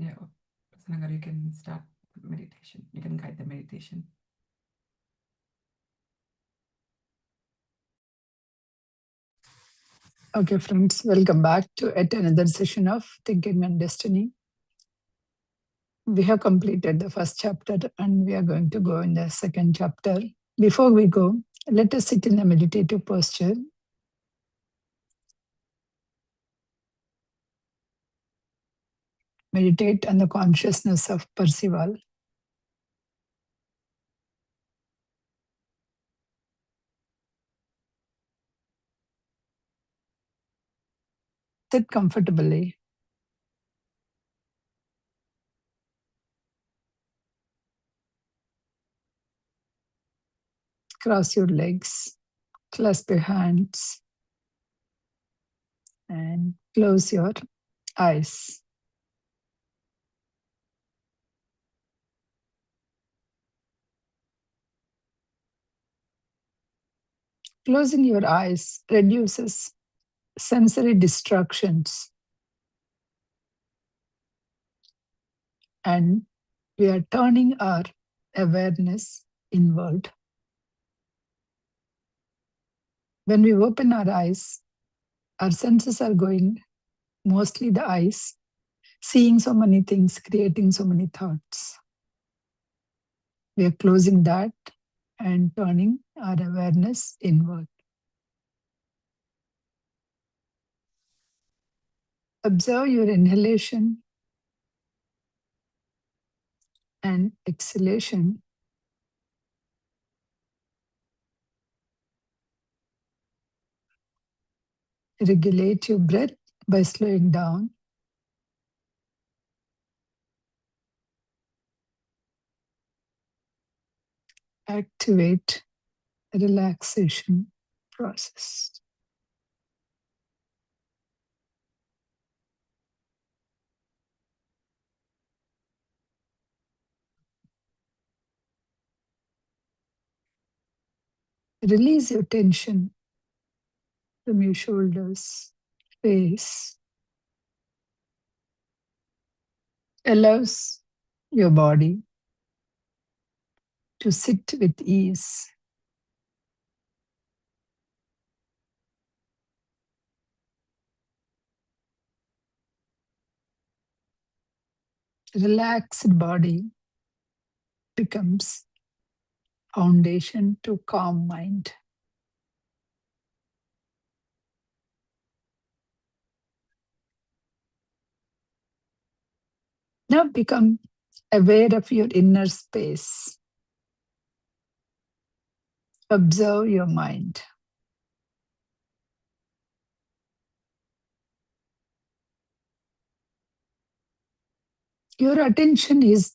Yeah, Prasanna, you can start meditation. You can guide the meditation. Okay, friends, welcome back to yet another session of Thinking and Destiny. We have completed the first chapter and we are going to go in the second chapter. Before we go, let us sit in a meditative posture. Meditate on the consciousness of Percival. Sit comfortably. Cross your legs, clasp your hands, and close your eyes. Closing your eyes reduces sensory distractions, and we are turning our awareness inward. When we open our eyes, our senses are going, mostly the eyes, seeing so many things, creating so many thoughts. We are closing that and turning our awareness inward. Observe your inhalation and exhalation. Regulate your breath by slowing down. Activate a relaxation process. Release your tension from your shoulders, face. Allows your body to sit with ease. Relaxed body becomes foundation to calm mind. Now become aware of your inner space. Observe your mind. Your attention is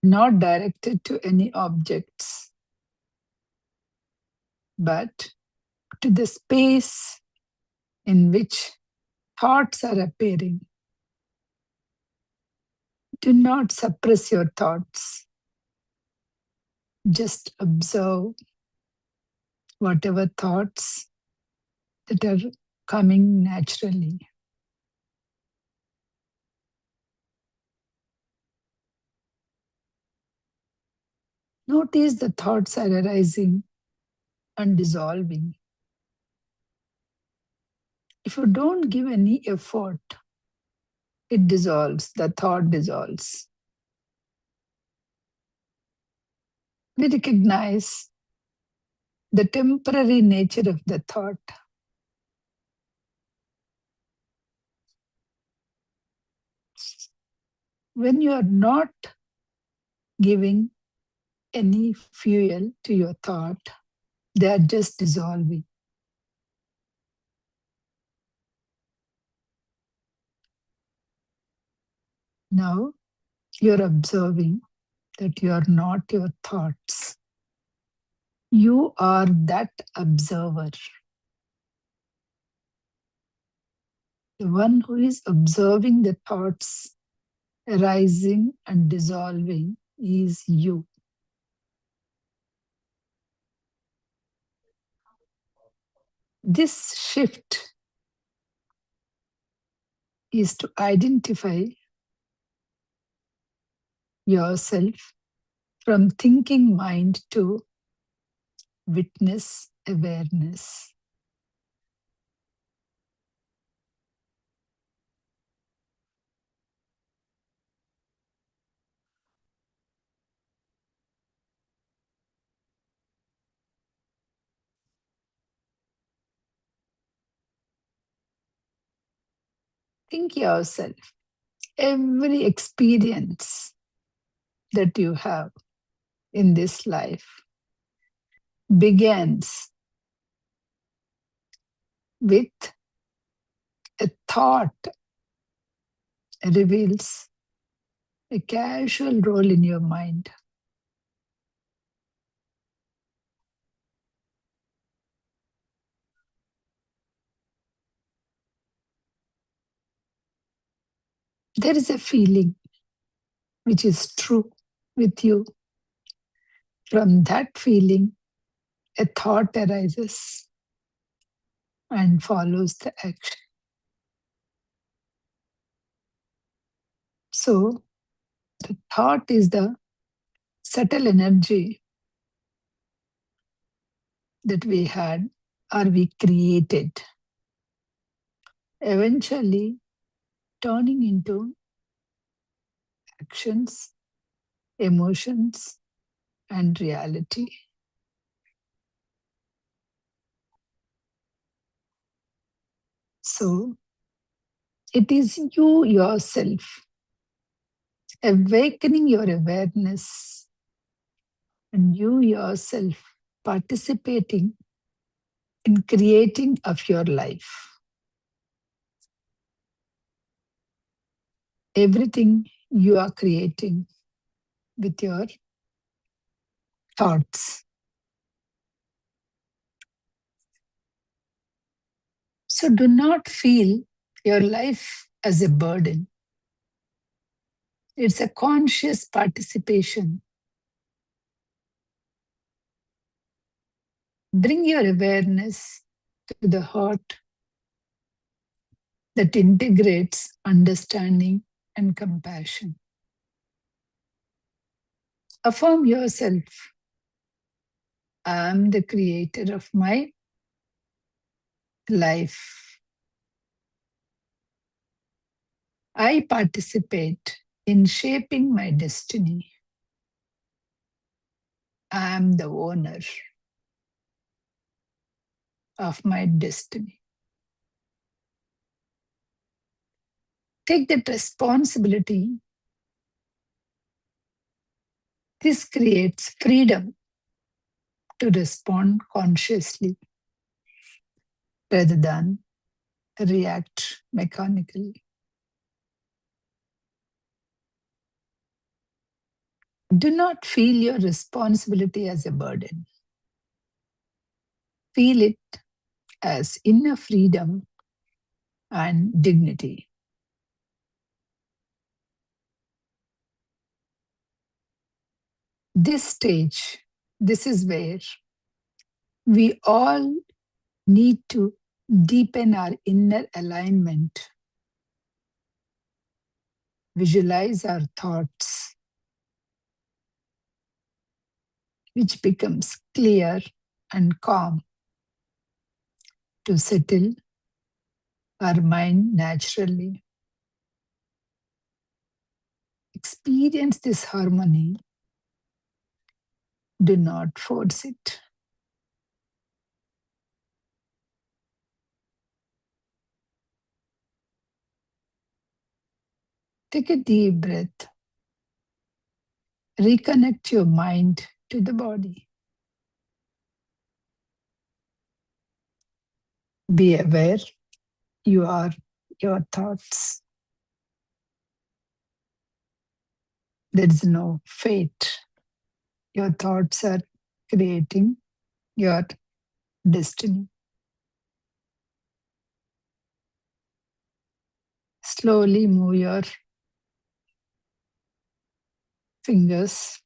not directed to any objects, but to the space in which thoughts are appearing. Do not suppress your thoughts. Just observe whatever thoughts that are coming naturally. Notice the thoughts are arising and dissolving. If you don't give any effort, it dissolves, the thought dissolves. We recognize the temporary nature of the thought. When you are not giving any fuel to your thought, they are just dissolving. Now you're observing that you are not your thoughts. You are that observer. The one who is observing the thoughts arising and dissolving is you. This shift is to identify yourself from thinking mind to witness awareness. Think yourself, every experience that you have in this life begins with a thought, reveals a casual role in your mind. There is a feeling which is true with you. From that feeling, a thought arises and follows the action. So, the thought is the subtle energy that we had or we created, eventually turning into actions, emotions, and reality. So, it is you yourself awakening your awareness and you yourself participating in creating of your life. Everything you are creating with your thoughts. So do not feel your life as a burden. It's a conscious participation. Bring your awareness to the heart that integrates understanding and compassion. Affirm yourself. I am the creator of my life. I participate in shaping my destiny. I am the owner of my destiny. Take that responsibility. This creates freedom to respond consciously rather than react mechanically. Do not feel your responsibility as a burden. Feel it as inner freedom and dignity. This stage, this is where we all need to deepen our inner alignment, visualize our thoughts, which becomes clear and calm to settle our mind naturally. Experience this harmony. Do not force it. Take a deep breath. Reconnect your mind to the body. Be aware you are your thoughts. There is no fate. Your thoughts are creating your destiny. Slowly move your fingers.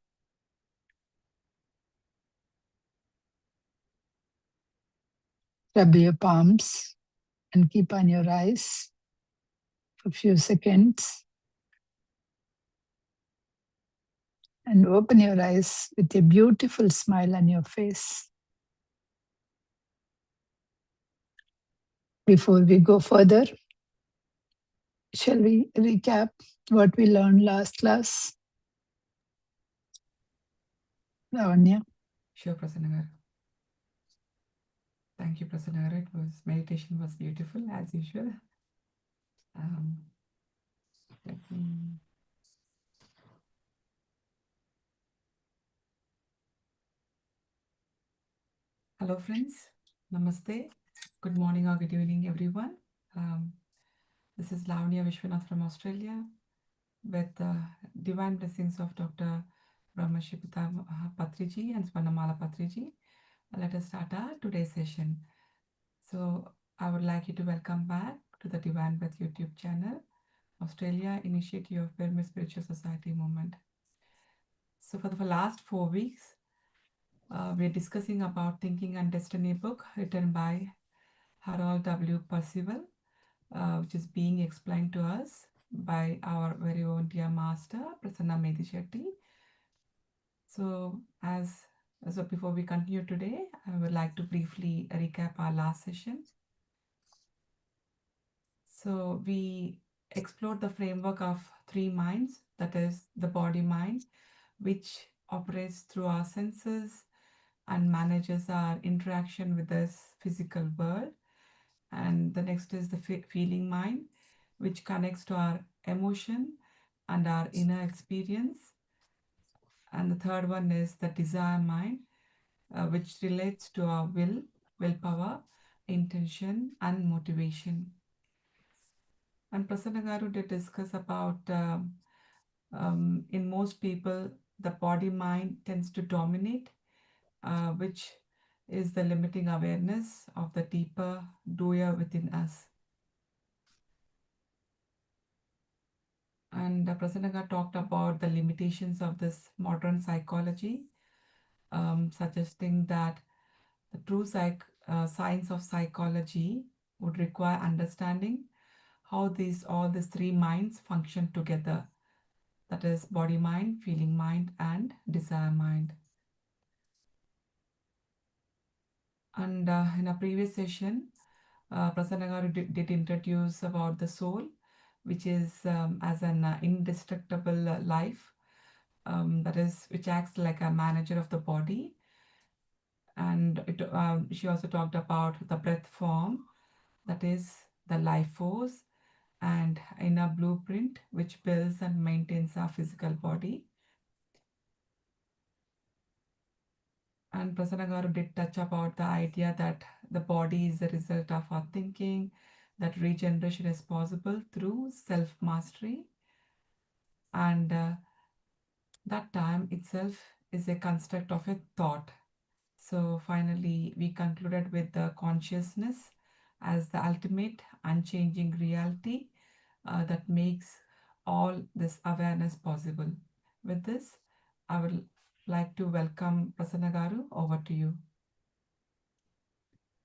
Rub your palms and keep on your eyes for a few seconds. And open your eyes with a beautiful smile on your face. Before we go further, shall we recap what we learned last class? Lavanya. Sure, Prasanna. Thank you, Prasanna. Meditation was beautiful as usual. Let me... Hello, friends. Namaste. Good morning or good evening, everyone. This is Lavanya Vishwanath from Australia with the divine blessings of Dr. Brahmashipita Patriji and Swarnamala Patriji. Let us start our today's session. So I would like you to welcome back to the Divine Breath YouTube channel, Australia Initiative of Pyramid Spiritual Society Movement. So for the last 4 weeks, we're discussing about Thinking and Destiny book written by Harold W. Percival, which is being explained to us by our very own dear master, Prasanna Medisetti. So before we continue today, I would like to briefly recap our last session. So we explored the framework of 3 minds, that is the body mind, which operates through our senses and manages our interaction with this physical world. And the next is the feeling mind, which connects to our emotion and our inner experience. And the third one is the desire mind, which relates to our willpower, intention, and motivation. And Prasanna Garu did discuss about in most people, the body mind tends to dominate, which is the limiting awareness of the deeper doer within us. And Prasanna talked about the limitations of this modern psychology, suggesting that the true science of psychology would require understanding how all these 3 minds function together. That is body mind, feeling mind, and desire mind. And in a previous session, Prasanna Garu did introduce about the soul, which is as an indestructible life, that is, which acts like a manager of the body. And she also talked about the breath form, that is the life force, and inner blueprint, which builds and maintains our physical body. And Prasanna Garu did touch about the idea that the body is the result of our thinking, that regeneration is possible through self-mastery, and that time itself is a construct of a thought. So finally, we concluded with the consciousness as the ultimate unchanging reality that makes all this awareness possible. With this, I would like to welcome Prasanna Garu. Over to you.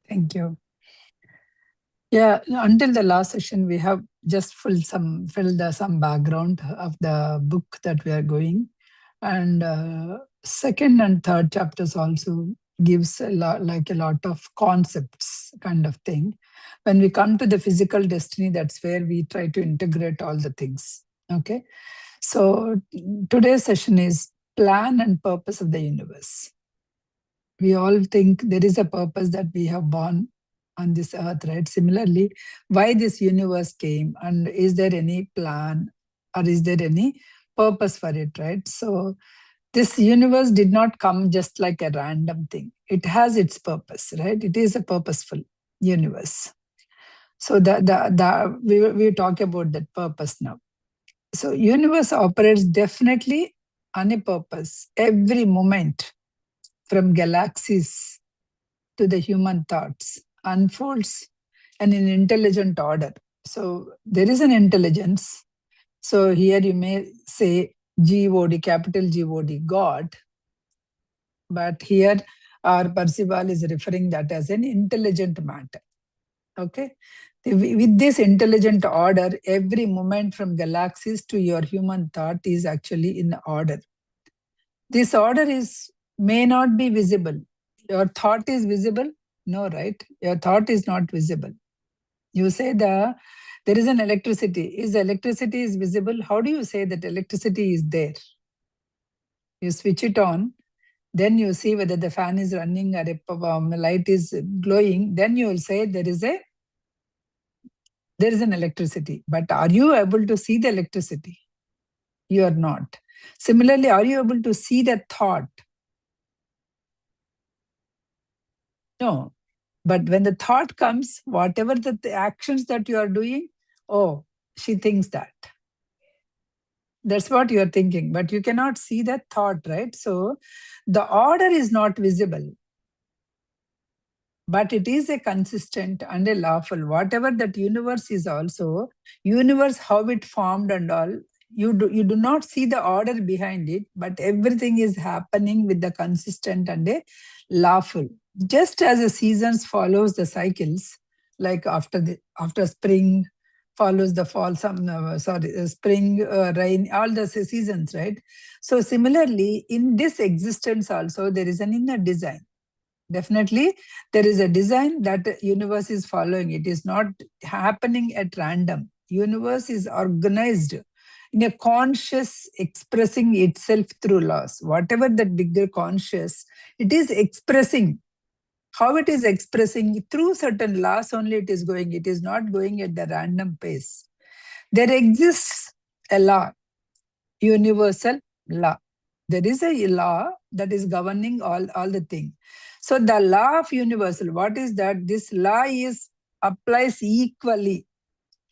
Thank you. Yeah, until the last session, we have just filled some background of the book that we are going. And second and third chapters also gives a lot of concepts kind of thing. When we come to the physical destiny, that's where we try to integrate all the things. Okay. So today's session is plan and purpose of the universe. We all think there is a purpose that we have born on this earth, right? Similarly, why this universe came, and is there any plan or is there any purpose for it, right? So this universe did not come just like a random thing. It has its purpose, right? It is a purposeful universe. So we talk about that purpose now. So universe operates definitely on a purpose. Every moment from galaxies to the human thoughts unfolds in an intelligent order. So there is an intelligence. So here you may say God, capital God, God. But here our Percival is referring that as an intelligent matter. Okay. With this intelligent order, every moment from galaxies to your human thought is actually in order. This order may not be visible. Your thought is visible? No, right? Your thought is not visible. You say there is an electricity. Is electricity is visible? How do you say that electricity is there? You switch it on, then you see whether the fan is running or a light is glowing. Then you will say there is an electricity. But are you able to see the electricity? You are not. Similarly, are you able to see the thought? No. But when the thought comes, whatever the actions that you are doing, oh, she thinks that. That's what you are thinking, but you cannot see that thought, right? So the order is not visible, but it is a consistent and a lawful. Whatever that universe is also, universe, how it formed and all, you do not see the order behind it, but everything is happening with the consistent and a lawful. Just as the seasons follows the cycles, like after spring follows the fall, spring, rain, all the seasons, right? So similarly, in this existence also, there is an inner design. Definitely, there is a design that universe is following. It is not happening at random. Universe is organized in a conscious expressing itself through laws. Whatever that bigger conscious, it is expressing. How it is expressing through certain laws only it is going. It is not going at the random pace. There exists a law, universal law. There is a law that is governing all the things. So the law of universal, what is that? This law applies equally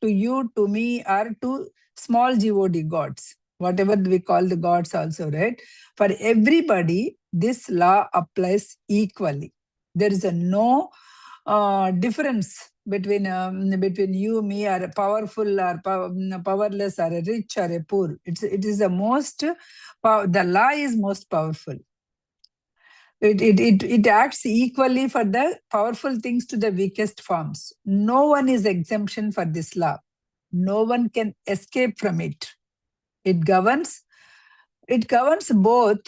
to you, to me, or to small God gods, whatever we call the gods also, right? For everybody, this law applies equally. There is no difference between you, me, or a powerful or powerless, or a rich or a poor. It is the most, the law is most powerful. It acts equally for the powerful things to the weakest forms. No one is exemption for this law. No one can escape from it. It governs both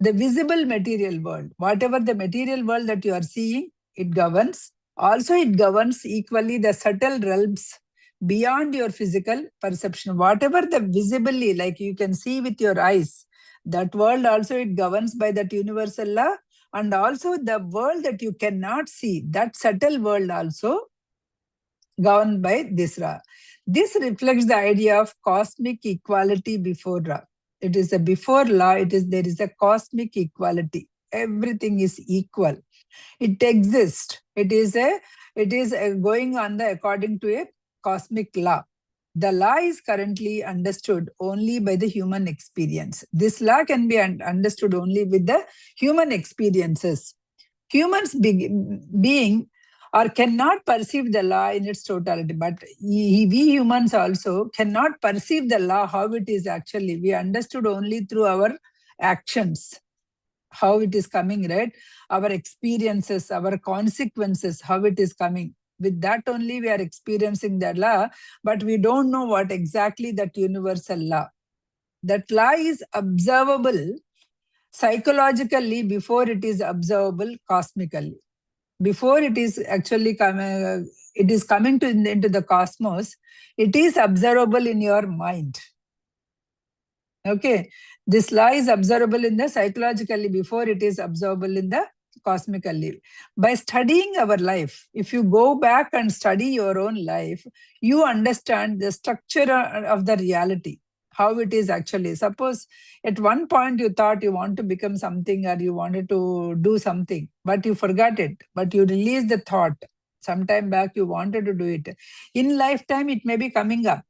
the visible material world. Whatever the material world that you are seeing, it governs. Also, it governs equally the subtle realms beyond your physical perception. Whatever the visibly, like you can see with your eyes, that world also it governs by that universal law. And also the world that you cannot see, that subtle world also governed by this law. This reflects the idea of cosmic equality before law. It is a before law, there is a cosmic equality. Everything is equal. It exists. It is going on according to a cosmic law. The law is currently understood only by the human experience. This law can be understood only with the human experiences. Humans being or cannot perceive the law in its totality, but we humans also cannot perceive the law how it is actually. We understood only through our actions, how it is coming, right? Our experiences, our consequences, how it is coming. With that only we are experiencing the law, but we don't know what exactly that universal law. That law is observable psychologically before it is observable cosmically. Before it is actually coming, it is coming into the cosmos, it is observable in your mind. Okay, this law is observable in the psychologically before it is observable in the cosmically. By studying our life, if you go back and study your own life, you understand the structure of the reality, how it is actually. Suppose at one point you thought you want to become something or you wanted to do something, but you forgot it, but you released the thought. Sometime back you wanted to do it. In lifetime, it may be coming up.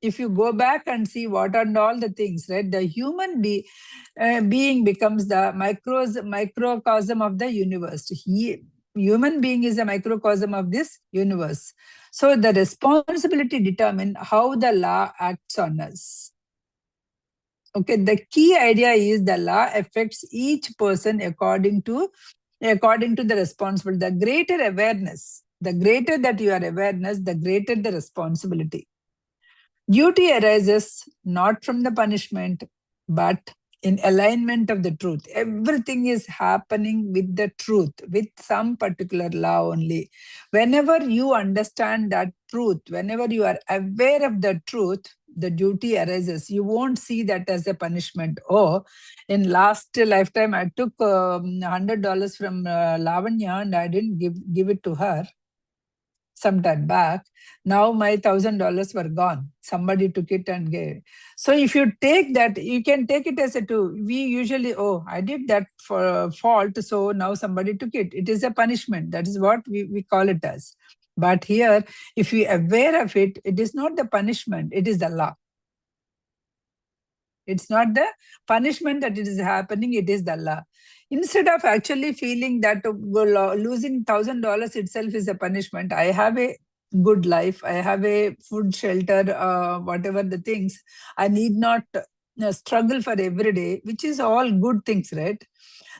If you go back and see what are all the things, right? The human being becomes the microcosm of the universe. Human being is a microcosm of this universe. So the responsibility determines how the law acts on us. Okay, the key idea is the law affects each person according to the responsibility. The greater awareness, the greater that you are awareness, the greater the responsibility. Duty arises not from the punishment, but in alignment of the truth. Everything is happening with the truth, with some particular law only. Whenever you understand that truth, whenever you are aware of the truth, the duty arises. You won't see that as a punishment. Oh, in last lifetime, I took $100 from Lavanya and I didn't give it to her some time back. Now my $1,000 were gone. Somebody took it and gave. So if you take that, you can take it as a two. We usually, oh, I did that for fault, so now somebody took it. It is a punishment. That is what we call it as. But here, if you are aware of it, it is not the punishment, it is the law. It's not the punishment that it is happening, it is the law. Instead of actually feeling that losing $1,000 itself is a punishment, I have a good life, I have a food, shelter, whatever the things, I need not struggle for every day, which is all good things, right?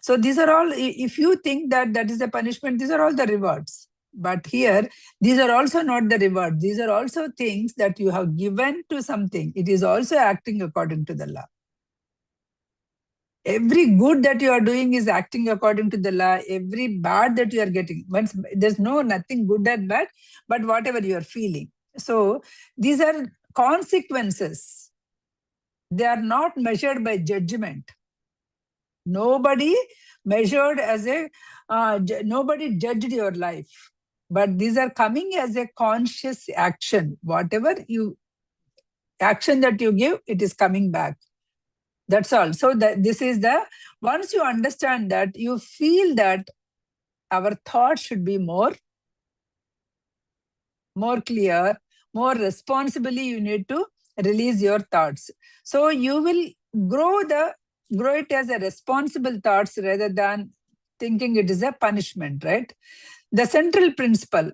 So these are all, if you think that that is the punishment, these are all the rewards. But here, these are also not the reward. These are also things that you have given to something. It is also acting according to the law. Every good that you are doing is acting according to the law. Every bad that you are getting, there's nothing good and bad, but whatever you are feeling. So these are consequences. They are not measured by judgment. Nobody measured as a, nobody judged your life. But these are coming as a conscious action. Whatever action that you give, it is coming back. That's all. So this is once you understand that, you feel that our thoughts should be more clear, more responsibly you need to release your thoughts. So you will grow it as a responsible thoughts rather than thinking it is a punishment, right? The central principle.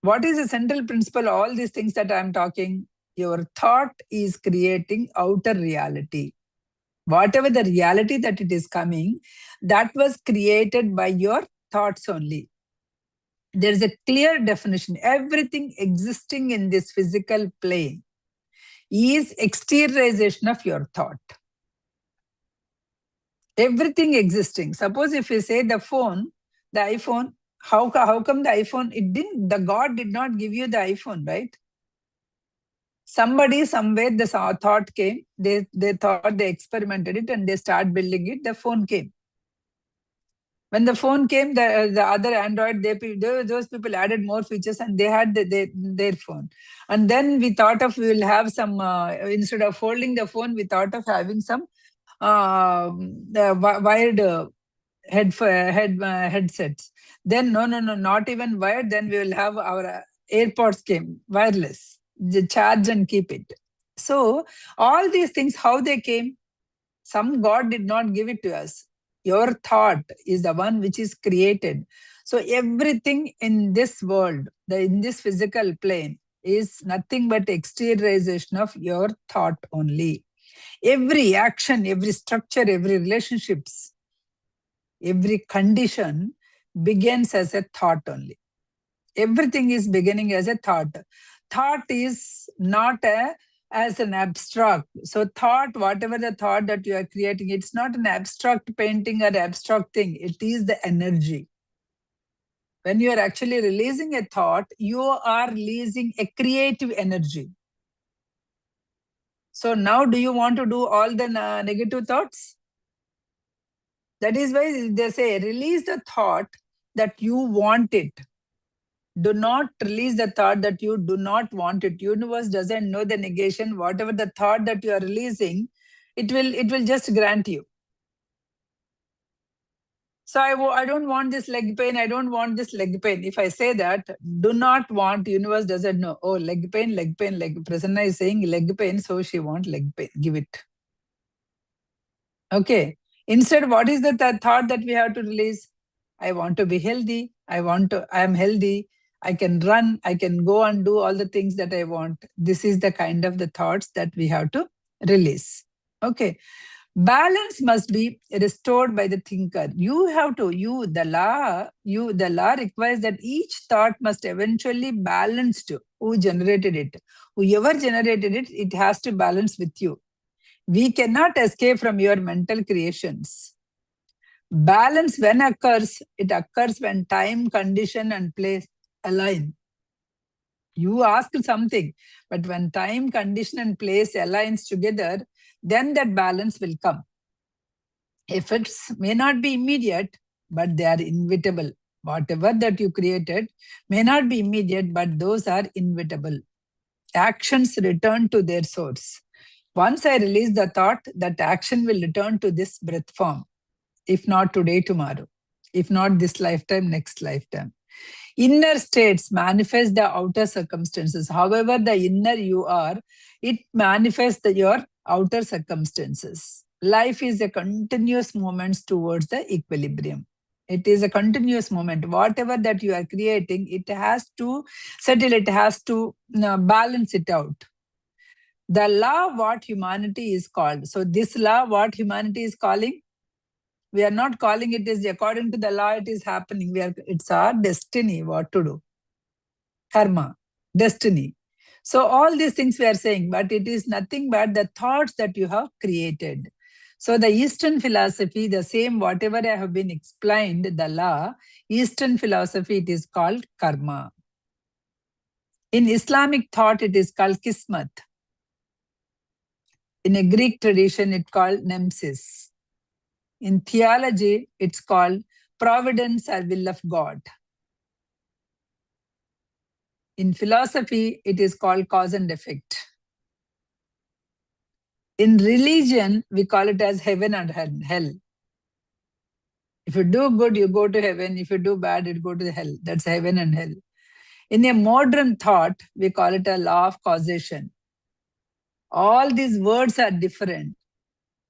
What is the central principle? All these things that I'm talking, your thought is creating outer reality. Whatever the reality that it is coming, that was created by your thoughts only. There is a clear definition. Everything existing in this physical plane is exteriorization of your thought. Everything existing. Suppose if you say the phone, the iPhone, how come the iPhone, the God did not give you the iPhone, right? Somebody somewhere, the thought came, they thought, they experimented it and they start building it, the phone came. When the phone came, the other Android, those people added more features and they had their phone. And then we thought of, we will have some, instead of holding the phone, we thought of having some wired headsets. Then no, not even wired. Then we will have our AirPods came, wireless, the charge and keep it. So all these things, how they came? Some God did not give it to us. Your thought is the one which is created. So everything in this world, in this physical plane, is nothing but exteriorization of your thought only. Every action, every structure, every relationships, every condition begins as a thought only. Everything is beginning as a thought. Thought is not as an abstract. So thought, whatever the thought that you are creating, it's not an abstract painting or abstract thing. It is the energy. When you are actually releasing a thought, you are releasing a creative energy. So now do you want to do all the negative thoughts? That is why they say, release the thought that you want it. Do not release the thought that you do not want it. Universe doesn't know the negation. Whatever the thought that you are releasing, it will just grant you. So I don't want this leg pain. I don't want this leg pain. If I say that, do not want, universe doesn't know. Oh, leg pain. Prasanna is saying leg pain, so she wants leg pain. Give it. Okay. Instead, what is the thought that we have to release? I want to be healthy. I am healthy. I can run. I can go and do all the things that I want. This is the kind of the thoughts that we have to release. Okay. Balance must be restored by the thinker. The law requires that each thought must eventually balance to who generated it. Whoever generated it, it has to balance with you. We cannot escape from your mental creations. Balance when occurs, it occurs when time, condition, and place align. You ask something, but when time, condition, and place aligns together, then that balance will come. Effects may not be immediate, but they are inevitable. Whatever that you created may not be immediate, but those are inevitable. Actions return to their source. Once I release the thought, that action will return to this breath form. If not today, tomorrow. If not this lifetime, next lifetime. Inner states manifest the outer circumstances. However, the inner you are, it manifests your outer circumstances. Life is a continuous movement towards the equilibrium. It is a continuous moment. Whatever that you are creating, it has to settle, it has to balance it out. The law, what humanity is called. So this law, what humanity is calling, we are not calling it as according to the law it is happening. It's our destiny what to do. Karma, destiny. So all these things we are saying, but it is nothing but the thoughts that you have created. So the Eastern philosophy, the same whatever I have been explained, the law, Eastern philosophy, it is called karma. In Islamic thought, it is called kismat. In a Greek tradition, it's called nemesis. In theology, it's called providence or will of God. In philosophy, it is called cause and effect. In religion, we call it as heaven and hell. If you do good, you go to heaven. If you do bad, you go to hell. That's heaven and hell. In a modern thought, we call it a law of causation. All these words are different,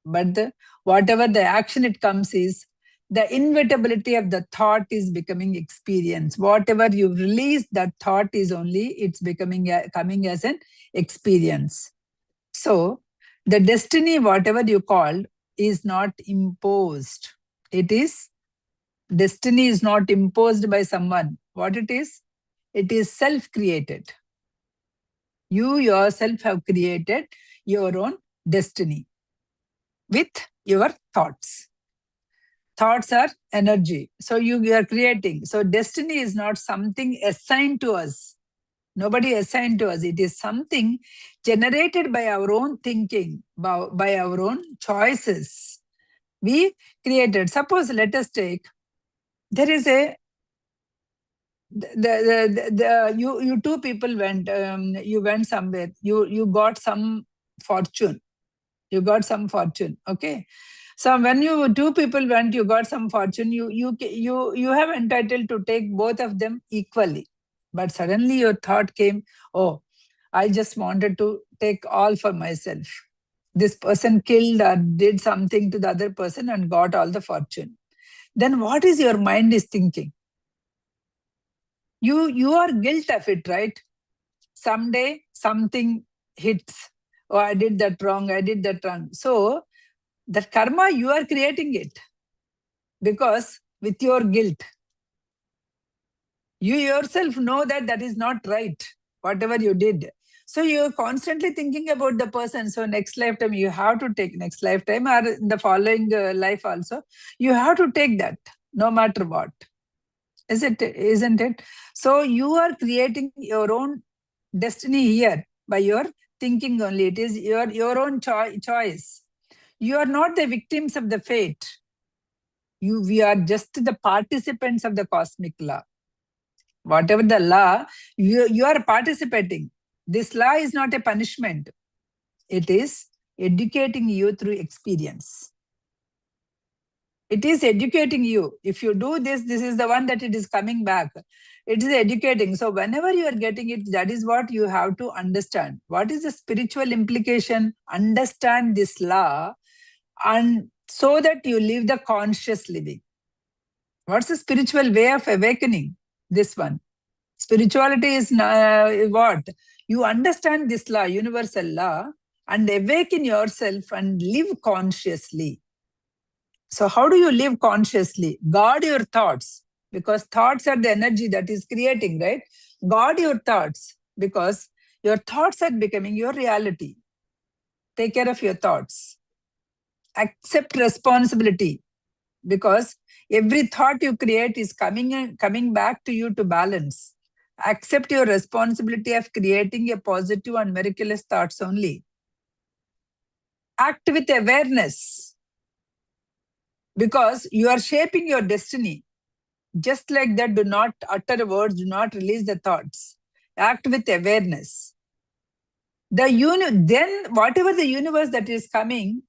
but whatever the action it comes is, the inevitability of the thought is becoming experience. Whatever you release, that thought is only, it's becoming coming as an experience. So the destiny, whatever you called, is not imposed. It is, destiny is not imposed by someone. What it is? It is self-created. You yourself have created your own destiny with your thoughts. Thoughts are energy. So you are creating. So destiny is not something assigned to us. Nobody assigned to us. It is something generated by our own thinking, by our own choices. We created. Suppose, let us take, there is a, you two people went, you went somewhere, you got some fortune. You got some fortune, okay? So when you two people went, you got some fortune, you have entitled to take both of them equally. But suddenly your thought came, oh, I just wanted to take all for myself. This person killed or did something to the other person and got all the fortune. Then what is your mind is thinking? You are guilt of it, right? Someday something hits. Oh, I did that wrong, I did that wrong. So that karma, you are creating it because with your guilt. You yourself know that that is not right, whatever you did. So you're constantly thinking about the person. So next lifetime, you have to take next lifetime or in the following life also, you have to take that no matter what. Isn't it? So you are creating your own destiny here by your thinking only. It is your own choice. You are not the victims of the fate. We are just the participants of the cosmic law. Whatever the law, you are participating. This law is not a punishment. It is educating you through experience. It is educating you. If you do this, this is the one that it is coming back. It is educating. So whenever you are getting it, that is what you have to understand. What is the spiritual implication? Understand this law, and so that you live the conscious living. What's the spiritual way of awakening? This one. Spirituality is what? You understand this law, universal law, and awaken yourself and live consciously. So how do you live consciously? Guard your thoughts, because thoughts are the energy that is creating, right? Guard your thoughts, because your thoughts are becoming your reality. Take care of your thoughts. Accept responsibility, because every thought you create is coming back to you to balance. Accept your responsibility of creating a positive and miraculous thoughts only. Act with awareness, because you are shaping your destiny. Just like that, do not utter words, do not release the thoughts. Act with awareness. Then whatever the universe that is coming,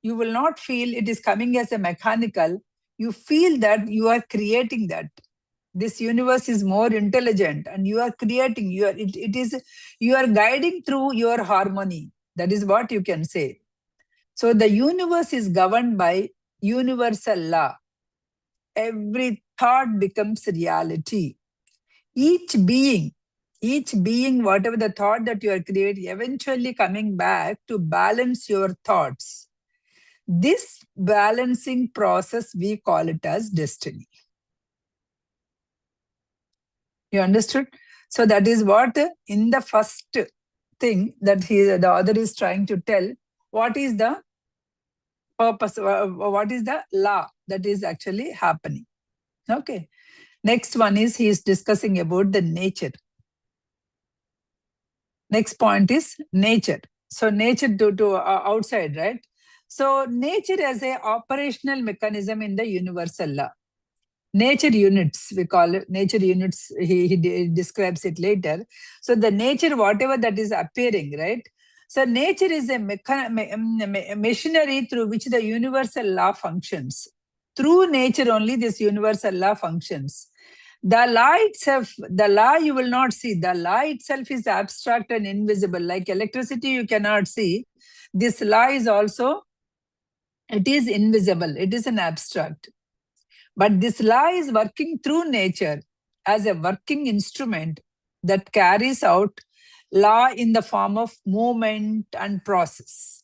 you will not feel it is coming as a mechanical. You feel that you are creating that. This universe is more intelligent, and you are creating, you are guiding through your harmony. That is what you can say. So the universe is governed by universal law. Every thought becomes reality. Each being, whatever the thought that you are creating, eventually coming back to balance your thoughts. This balancing process, we call it as destiny. You understood? So that is what in the first thing that the author is trying to tell, what is the purpose, what is the law that is actually happening. Okay. Next one is he is discussing about the nature. Next point is nature. So nature to outside, right? So nature as a operational mechanism in the universal law. Nature units, we call it nature units. He describes it later. So the nature, whatever that is appearing, right? So nature is a machinery through which the universal law functions. Through nature only this universal law functions. The law itself, the law you will not see. The law itself is abstract and invisible. Like electricity, you cannot see. This law is also, it is invisible. It is an abstract. But this law is working through nature as a working instrument that carries out law in the form of movement and process.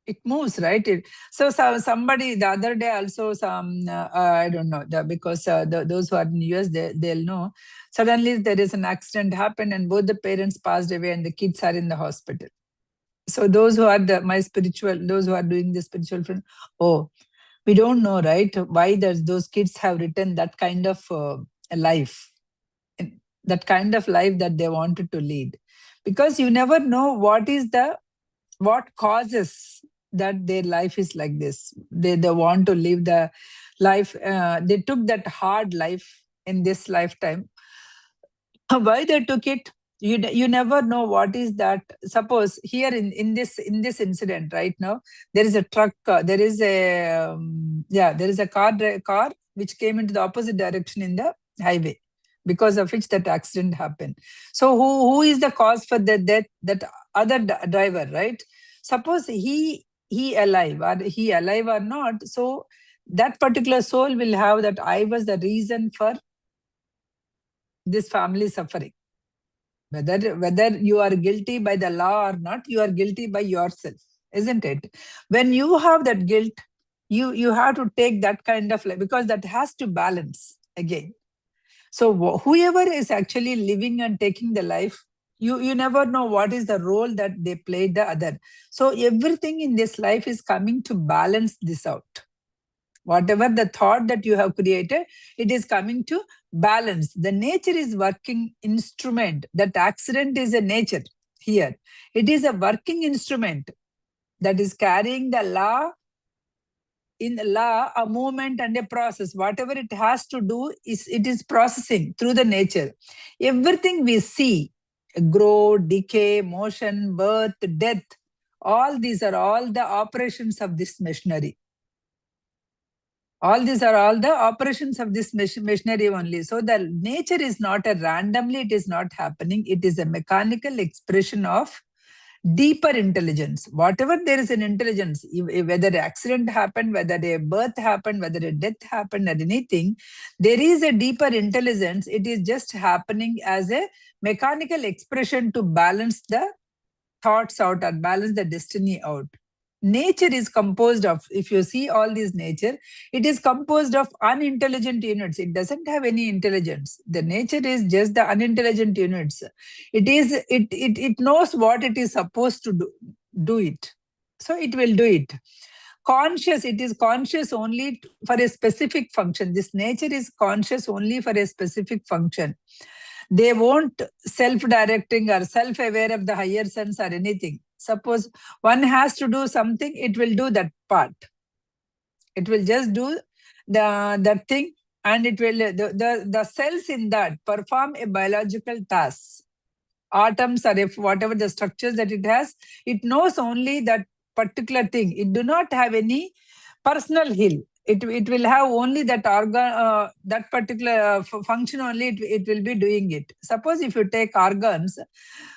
It moves, right? So somebody the other day also, I don't know, because those who are in US, they'll know. Suddenly there is an accident happened and both the parents passed away and the kids are in the hospital. So those who are those who are doing the spiritual friend, oh, we don't know, right? Why those kids have written that kind of life, that kind of life that they wanted to lead. Because you never know what causes that their life is like this. They want to live the life. They took that hard life in this lifetime. Why they took it? You never know what is that. Suppose here in this incident right now, there is a truck. There is a there is a car which came into the opposite direction in the highway, because of which that accident happened. So who is the cause for the death? That other driver, right? Suppose he alive or not. So that particular soul will have that I was the reason for this family suffering. Whether you are guilty by the law or not, you are guilty by yourself, isn't it? When you have that guilt, you have to take that kind of life, because that has to balance again. So whoever is actually living and taking the life, you never know what is the role that they played the other. So everything in this life is coming to balance this out. Whatever the thought that you have created, it is coming to balance. The nature is working instrument. That accident is a nature here. It is a working instrument that is carrying the law. In the law, a movement and a process. Whatever it has to do, it is processing through the nature. Everything we see, growth, decay, motion, birth, death, all these are all the operations of this machinery. All these are all the operations of this machinery only. So the nature is not a randomly, it is not happening. It is a mechanical expression of deeper intelligence. Whatever there is an intelligence, whether an accident happened, whether a birth happened, whether a death happened, or anything, there is a deeper intelligence. It is just happening as a mechanical expression to balance the thoughts out or balance the destiny out. Nature is composed of, if you see all these nature, it is composed of unintelligent units. It doesn't have any intelligence. The nature is just the unintelligent units. It knows what it is supposed to do it. So it will do it. Conscious, it is conscious only for a specific function. This nature is conscious only for a specific function. They won't self-directing or self-aware of the higher sense or anything. Suppose one has to do something, it will do that part. It will just do that thing, and it will the cells in that perform a biological task. Atoms or if whatever the structures that it has, it knows only that particular thing. It do not have any personal hill. It will have only that organ, that particular function only. It will be doing it. Suppose if you take organs,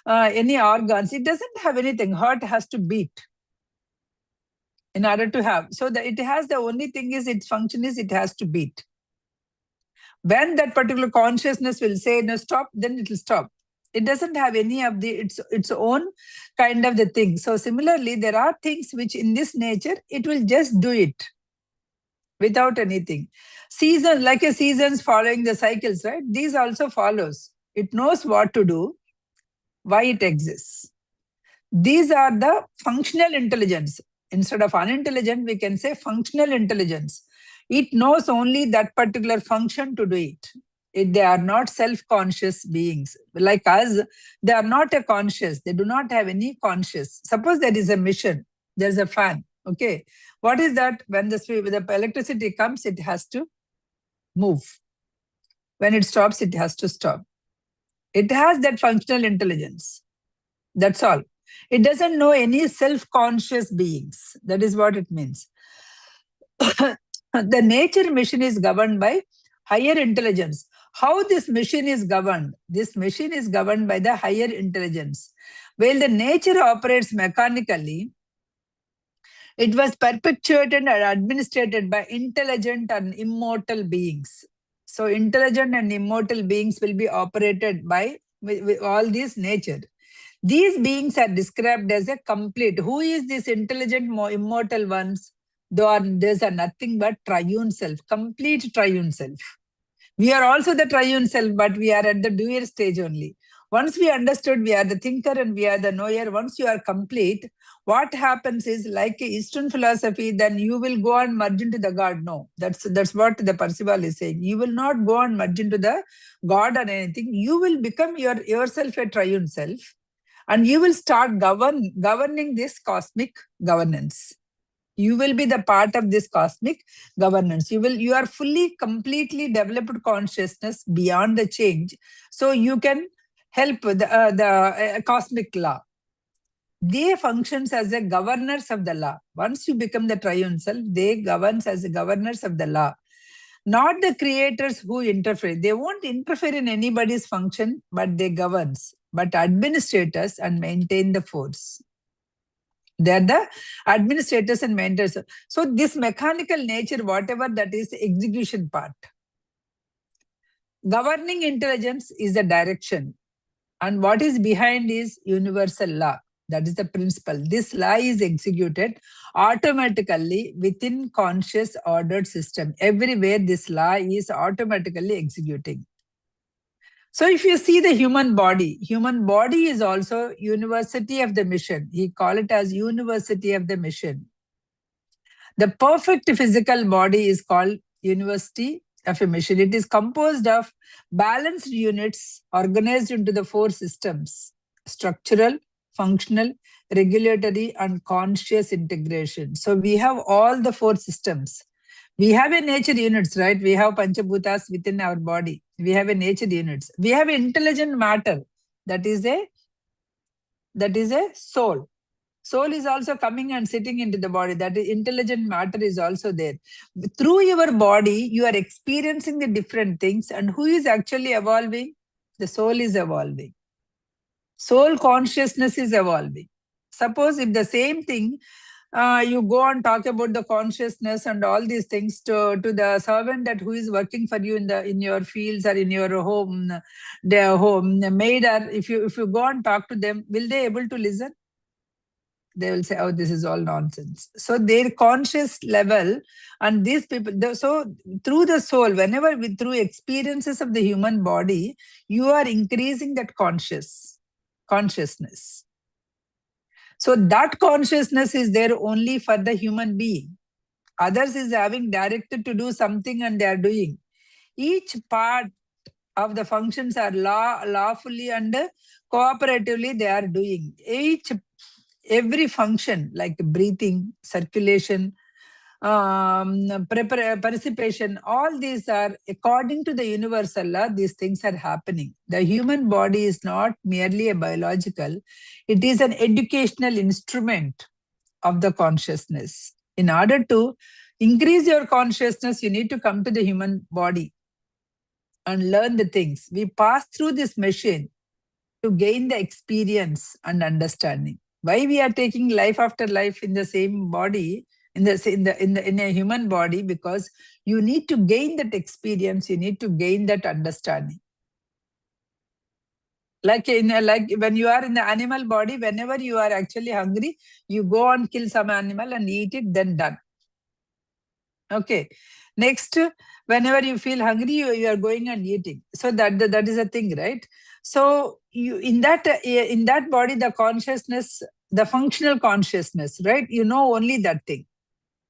any organs, it doesn't have anything. Heart has to beat in order to have. So that it has the only thing is its function is it has to beat. When that particular consciousness will say no stop, then it will stop. It doesn't have any of the its own kind of the thing. So similarly, there are things which in this nature it will just do it without anything. Season, like a seasons following the cycles, right? These also follows. It knows what to do, why it exists. These are the functional intelligence. Instead of unintelligent, we can say functional intelligence. It knows only that particular function to do it. They are not self-conscious beings. Like us, they are not a conscious. They do not have any conscious. Suppose there is a mission, there's a fan. Okay. What is that? When the electricity comes, it has to move. When it stops, it has to stop. It has that functional intelligence. That's all. It doesn't know any self-conscious beings. That is what it means. The nature machine is governed by higher intelligence. How this machine is governed? This machine is governed by the higher intelligence. While the nature operates mechanically, it was perpetuated and administered by intelligent and immortal beings. So intelligent and immortal beings will be operated by with all these nature. These beings are described as a complete. Who is this intelligent, immortal ones? These are nothing but triune self, complete triune self. We are also the triune self, but we are at the doer stage only. Once we understood we are the thinker and we are the knower, once you are complete, what happens is like Eastern philosophy, then you will go and merge into the God. No, that's what the Percival is saying. You will not go and merge into the God or anything. You will become yourself a triune self, and you will start governing this cosmic governance. You will be the part of this cosmic governance. You are fully, completely developed consciousness beyond the change. So you can help the cosmic law. They functions as the governors of the law. Once you become the triune self, they governs as the governors of the law. Not the creators who interfere. They won't interfere in anybody's function, but they governs, but administrators and maintain the force. They're the administrators and maintainers. So this mechanical nature, whatever that is, the execution part. Governing intelligence is the direction. And what is behind is universal law. That is the principle. This law is executed automatically within conscious ordered system. Everywhere this law is automatically executing. So if you see the human body is also university of the mission. He call it as university of the mission. The perfect physical body is called university of a mission. It is composed of balanced units organized into the 4 systems: structural, functional, regulatory, and conscious integration. So we have all the 4 systems. We have a nature units, right? We have Panchabhutas within our body. We have a nature units. We have intelligent matter. That is a soul. Soul is also coming and sitting into the body. That is intelligent matter is also there. Through your body, you are experiencing the different things. And who is actually evolving? The soul is evolving. Soul consciousness is evolving. Suppose if the same thing, you go and talk about the consciousness and all these things to the servant that who is working for you in your fields or in your home, the maid, or if you go and talk to them, will they able to listen? They will say, oh, this is all nonsense. So their conscious level, and these people, so through the soul, whenever through experiences of the human body, you are increasing that consciousness. So that consciousness is there only for the human being. Others is having directed to do something and they are doing. Each part of the functions are lawfully and cooperatively they are doing. Every function like breathing, circulation, participation, all these are according to the universal law, these things are happening. The human body is not merely a biological, it is an educational instrument of the consciousness. In order to increase your consciousness, you need to come to the human body and learn the things. We pass through this machine to gain the experience and understanding. Why we are taking life after life in the same body, in a human body? Because you need to gain that experience, you need to gain that understanding. Like when you are in the animal body, whenever you are actually hungry, you go and kill some animal and eat it, then done. Okay. Next, whenever you feel hungry, you are going and eating. So that is a thing, right? So you in that body, the consciousness, the functional consciousness, right? You know only that thing.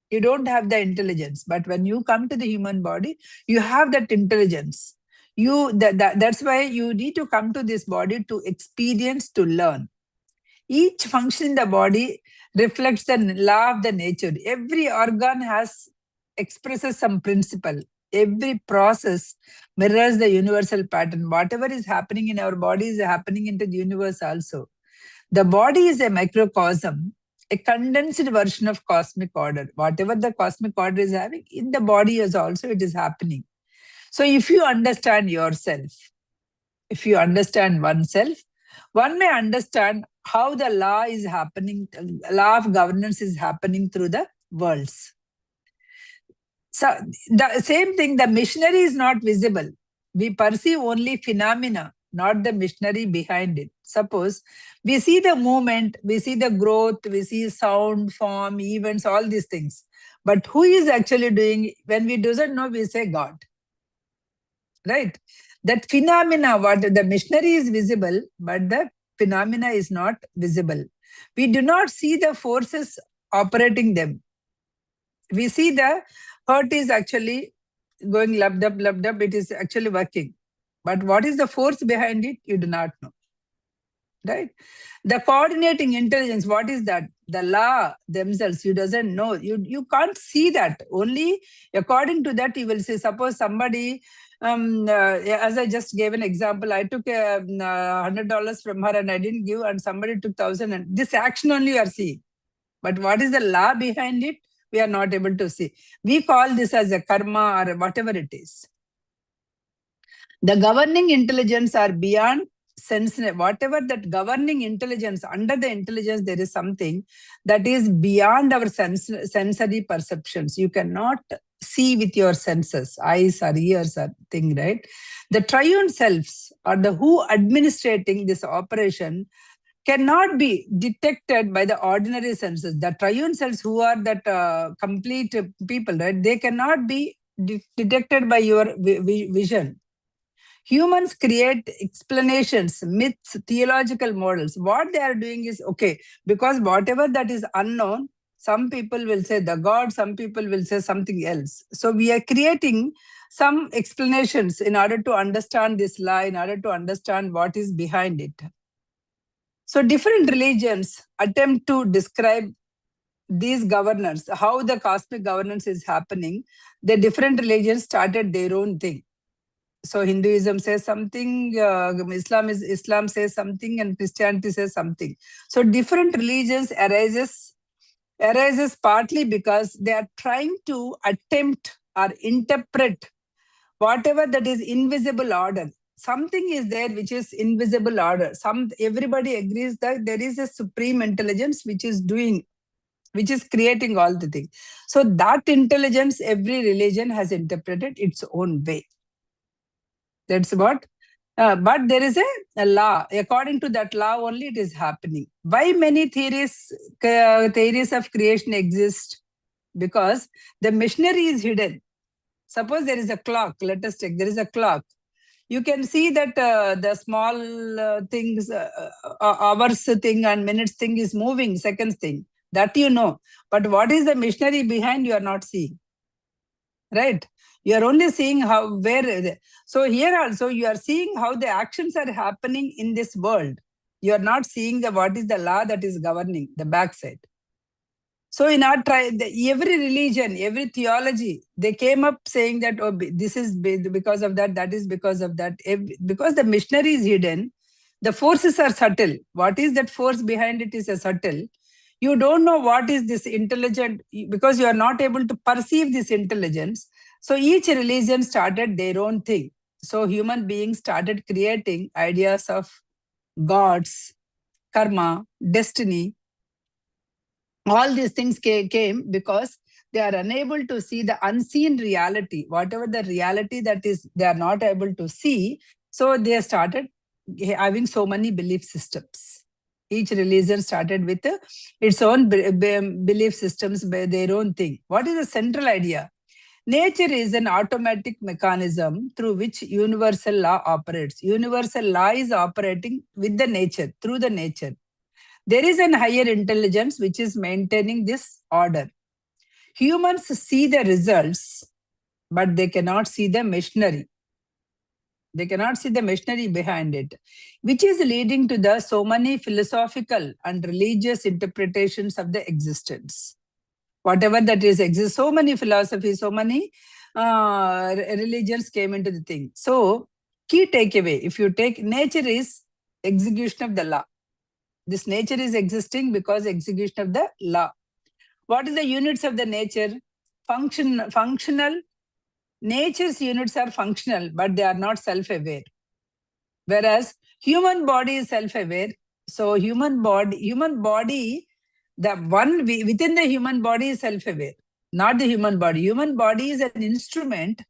You don't have the intelligence. But when you come to the human body, you have that intelligence. That's why you need to come to this body to experience, to learn. Each function in the body reflects the law of the nature. Every organ expresses some principle. Every process mirrors the universal pattern. Whatever is happening in our body is happening into the universe also. The body is a microcosm, a condensed version of cosmic order. Whatever the cosmic order is having, in the body is also it is happening. So if you understand yourself, if you understand oneself, one may understand how the law is happening, law of governance is happening through the worlds. So the same thing, the machinery is not visible. We perceive only phenomena, not the machinery behind it. Suppose we see the movement, we see the growth, we see sound, form, events, all these things. But who is actually doing? When we doesn't know, we say God. Right? That phenomena, what the machinery is visible, but the phenomena is not visible. We do not see the forces operating them. We see the heart is actually going lub dub, it is actually working. But what is the force behind it? You do not know. Right? The coordinating intelligence, what is that? The law themselves, you doesn't know. You can't see that. Only according to that, you will see. Suppose somebody, as I just gave an example, I took $100 from her and I didn't give, and somebody took 1,000. And this action only you are seeing. But what is the law behind it? We are not able to see. We call this as a karma or whatever it is. The governing intelligence are beyond sense. Whatever that governing intelligence, under the intelligence, there is something that is beyond our sensory perceptions. You cannot see with your senses, eyes or ears or thing, right? The triune selves or the who administrating this operation cannot be detected by the ordinary senses. The triune selves who are that complete people, right? They cannot be detected by your vision. Humans create explanations, myths, theological models. What they are doing is, okay, because whatever that is unknown, some people will say the God, some people will say something else. So we are creating some explanations in order to understand this law, in order to understand what is behind it. So different religions attempt to describe these governance, how the cosmic governance is happening. The different religions started their own thing. So Hinduism says something, Islam says something, and Christianity says something. So different religions arises partly because they are trying to attempt or interpret whatever that is invisible order. Something is there which is invisible order. Everybody agrees that there is a supreme intelligence which is creating all the things. So that intelligence, every religion has interpreted its own way. That's what. But there is a law. According to that law only it is happening. Why many theories of creation exist? Because the machinery is hidden. Suppose there is a clock. Let us take, there is a clock. You can see that the small things, hours thing and minutes thing is moving, seconds thing. That you know. But what is the machinery behind, you are not seeing. Right? You are only seeing how, where. So here also you are seeing how the actions are happening in this world. You are not seeing what is the law that is governing the backside. So in our every religion, every theology, they came up saying that, oh, this is because of that, that is because of that. Because the machinery is hidden, the forces are subtle. What is that force behind it is a subtle. You don't know what is this intelligent, because you are not able to perceive this intelligence. So each religion started their own thing. So human beings started creating ideas of gods, karma, destiny. All these things came because they are unable to see the unseen reality, whatever the reality that is, they are not able to see. So they started having so many belief systems. Each religion started with its own belief systems, by their own thing. What is the central idea? Nature is an automatic mechanism through which universal law operates. Universal law is operating with the nature, through the nature. There is an higher intelligence which is maintaining this order. Humans see the results, but they cannot see the machinery. They cannot see the machinery behind it, which is leading to the so many philosophical and religious interpretations of the existence. Whatever that is exists, so many philosophies, so many religions came into the thing. So, key takeaway, if you take, nature is execution of the law. This nature is existing because execution of the law. What is the units of the nature? Functional. Nature's units are functional, but they are not self-aware. Whereas human body is self-aware. So human body, the one within the human body is self-aware, not the human body. Human body is an instrument.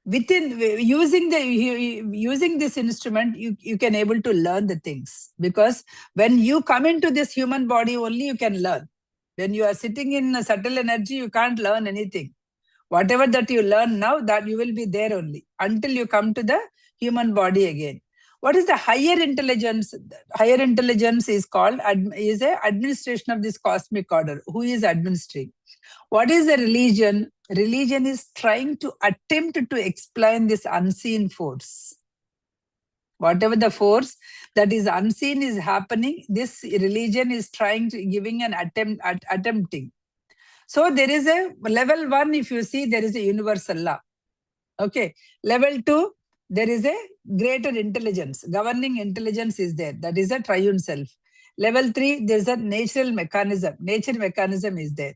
Within using this instrument, you can able to learn the things, because when you come into this human body only you can learn. When you are sitting in a subtle energy, you can't learn anything. Whatever that you learn now, that you will be there only until you come to the human body again. What is the higher intelligence? Higher intelligence is called is a administration of this cosmic order. Who is administering? What is a religion? Religion is trying to attempt to explain this unseen force. Whatever the force that is unseen is happening, this religion is trying to giving an attempt at attempting. So there is a level 1, if you see, there is a universal law. Okay. Level 2, there is a greater intelligence. Governing intelligence is there. That is a triune self. Level 3, there is a natural mechanism. Nature mechanism is there.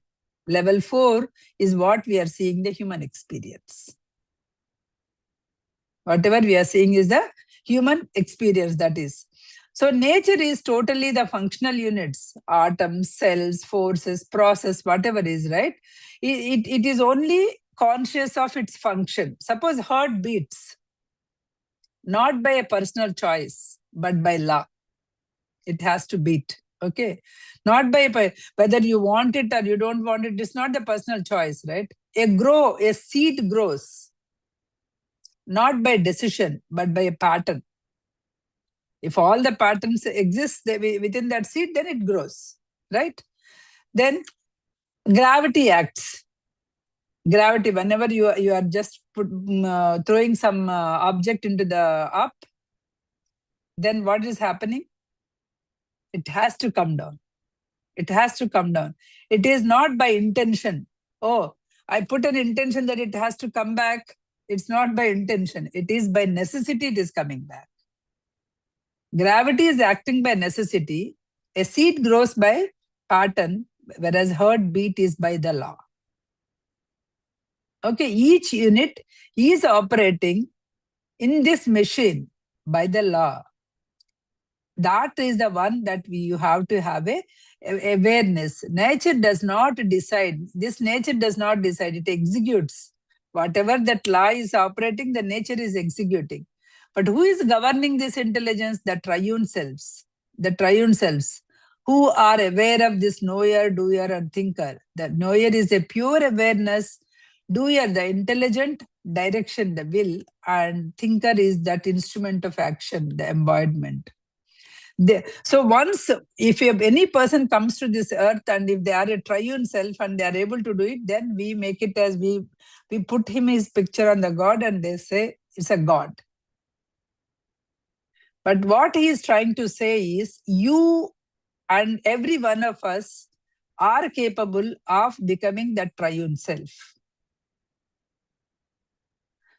Level 4 is what we are seeing, the human experience. Whatever we are seeing is the human experience, that is. So nature is totally the functional units, atoms, cells, forces, process, whatever is, right? It is only conscious of its function. Suppose heart beats, not by a personal choice, but by law. It has to beat. Okay. Not by whether you want it or you don't want it. It's not the personal choice, right? A seed grows, not by decision, but by a pattern. If all the patterns exist within that seed, then it grows, right? Then gravity acts. Gravity, whenever you are just throwing some object into the up, then what is happening? It has to come down. It has to come down. It is not by intention. Oh, I put an intention that it has to come back. It's not by intention. It is by necessity it is coming back. Gravity is acting by necessity. A seed grows by pattern, whereas heartbeat is by the law. Okay, each unit is operating in this machine by the law. That is the one that you have to have a awareness. Nature does not decide. This nature does not decide. It executes. Whatever that law is operating, the nature is executing. But who is governing this intelligence? The triune selves. The triune selves who are aware of this knower, doer, and thinker. The knower is a pure awareness. Doer, the intelligent, direction, the will, and thinker is that instrument of action, the embodiment. So once, if any person comes to this earth and if they are a triune self and they are able to do it, then we make it as we put his picture on the God and they say it's a God. But what he is trying to say is, you and every one of us are capable of becoming that triune self.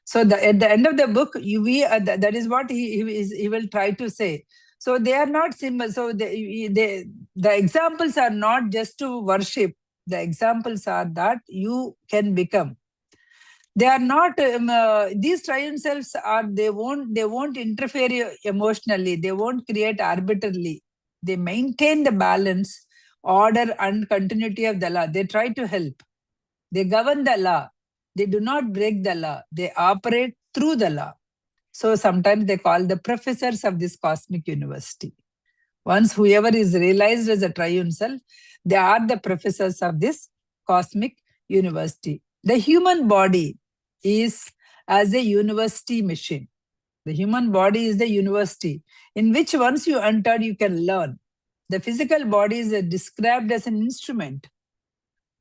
So at the end of the book, that is what he will try to say. So they are not simple. So the examples are not just to worship. The examples are that you can become. They are not these triune selves are. They won't interfere emotionally. They won't create arbitrarily. They maintain the balance, order, and continuity of the law. They try to help. They govern the law. They do not break the law. They operate through the law. So sometimes they call the professors of this cosmic university. Once whoever is realized as a triune self, they are the professors of this cosmic university. The human body is as a university machine. The human body is the university in which once you enter, you can learn. The physical body is described as an instrument,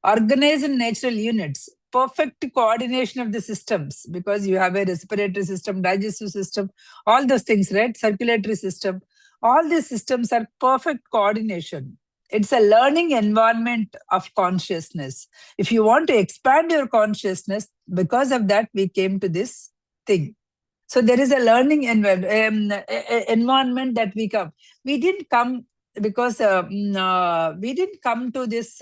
organized in natural units, perfect coordination of the systems, because you have a respiratory system, digestive system, all those things, right? Circulatory system. All these systems are perfect coordination. It's a learning environment of consciousness. If you want to expand your consciousness, because of that, we came to this thing. So there is a learning environment that we come. We didn't come because we didn't come to this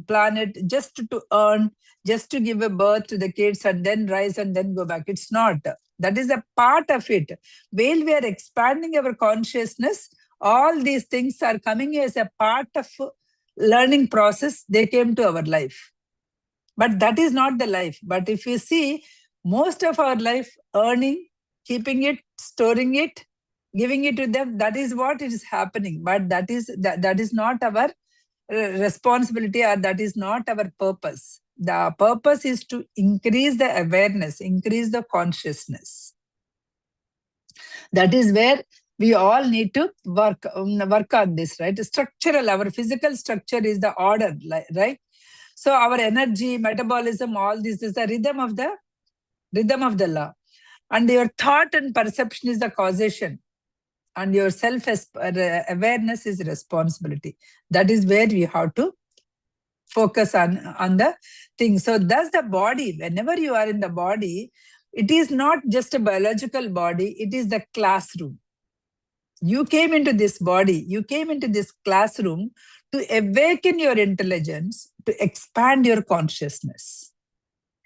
planet just to earn, just to give a birth to the kids and then rise and then go back. It's not. That is a part of it. While we are expanding our consciousness, all these things are coming as a part of learning process. They came to our life. But that is not the life. But if you see, most of our life, earning, keeping it, storing it, giving it to them, that is what is happening. But that is not our responsibility, or that is not our purpose. The purpose is to increase the awareness, increase the consciousness. That is where we all need to work on this, right? Structural, our physical structure is the order, right? So our energy, metabolism, all this is the rhythm of the law. And your thought and perception is the causation. And your self-awareness is responsibility. That is where we have to focus on the thing. So thus the body, whenever you are in the body, it is not just a biological body, it is the classroom. You came into this body, you came into this classroom to awaken your intelligence, to expand your consciousness.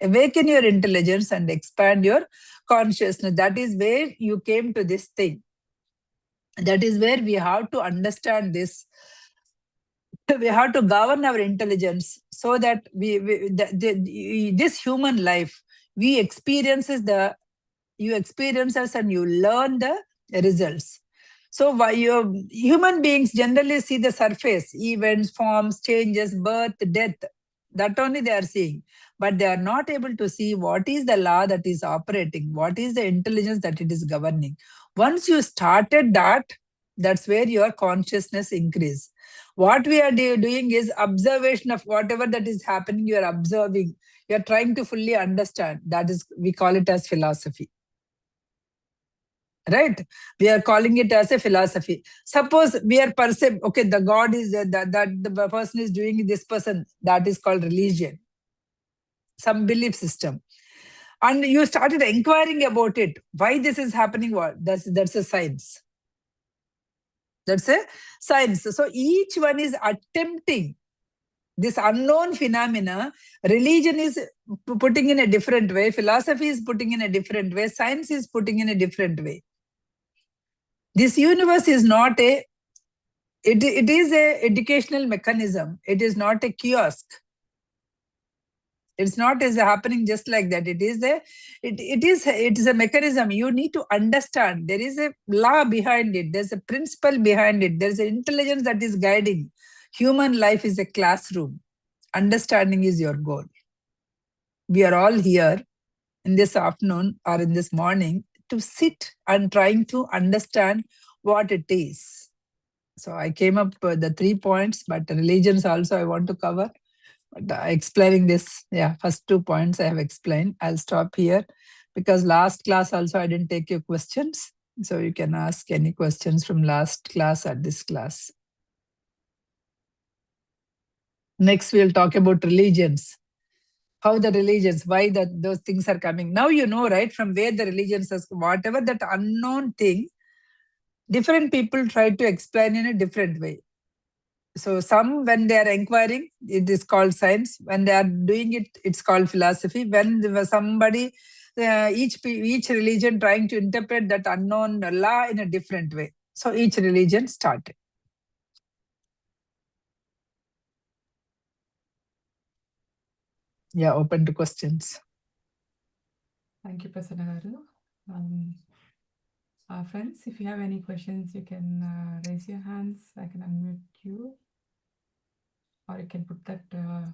Awaken your intelligence and expand your consciousness. That is where you came to this thing. That is where we have to understand this. We have to govern our intelligence so that this human life, you experience us and you learn the results. So human beings generally see the surface, events, forms, changes, birth, death. That only they are seeing. But they are not able to see what is the law that is operating, what is the intelligence that it is governing. Once you started that, that's where your consciousness increase. What we are doing is observation of whatever that is happening, you are observing. You are trying to fully understand. That is, we call it as philosophy. Right? We are calling it as a philosophy. Suppose we are perceived, okay, the God is that the person is doing this person, that is called religion. Some belief system. And you started inquiring about it. Why this is happening? What? That's a science. That's a science. So each one is attempting this unknown phenomena. Religion is putting in a different way. Philosophy is putting in a different way. Science is putting in a different way. This universe is not it is a educational mechanism. It is not a kiosk. It's not happening just like that. It is a mechanism. You need to understand. There is a law behind it. There's a principle behind it. There's an intelligence that is guiding. Human life is a classroom. Understanding is your goal. We are all here in this afternoon or in this morning to sit and trying to understand what it is. So I came up with the 3 points, but religions also I want to cover. But explaining this, first 2 points I have explained. I'll stop here because last class also I didn't take your questions. So you can ask any questions from last class or this class. Next, we'll talk about religions. How the religions, why those things are coming. Now you know, right, from where the religions are, whatever that unknown thing, different people try to explain in a different way. So some, when they are inquiring, it is called science. When they are doing it, it's called philosophy. When somebody, each religion trying to interpret that unknown law in a different way. So each religion started. Yeah, open to questions. Thank you, Prasanna garu. Friends, if you have any questions, you can raise your hands. I can unmute you. Or you can put that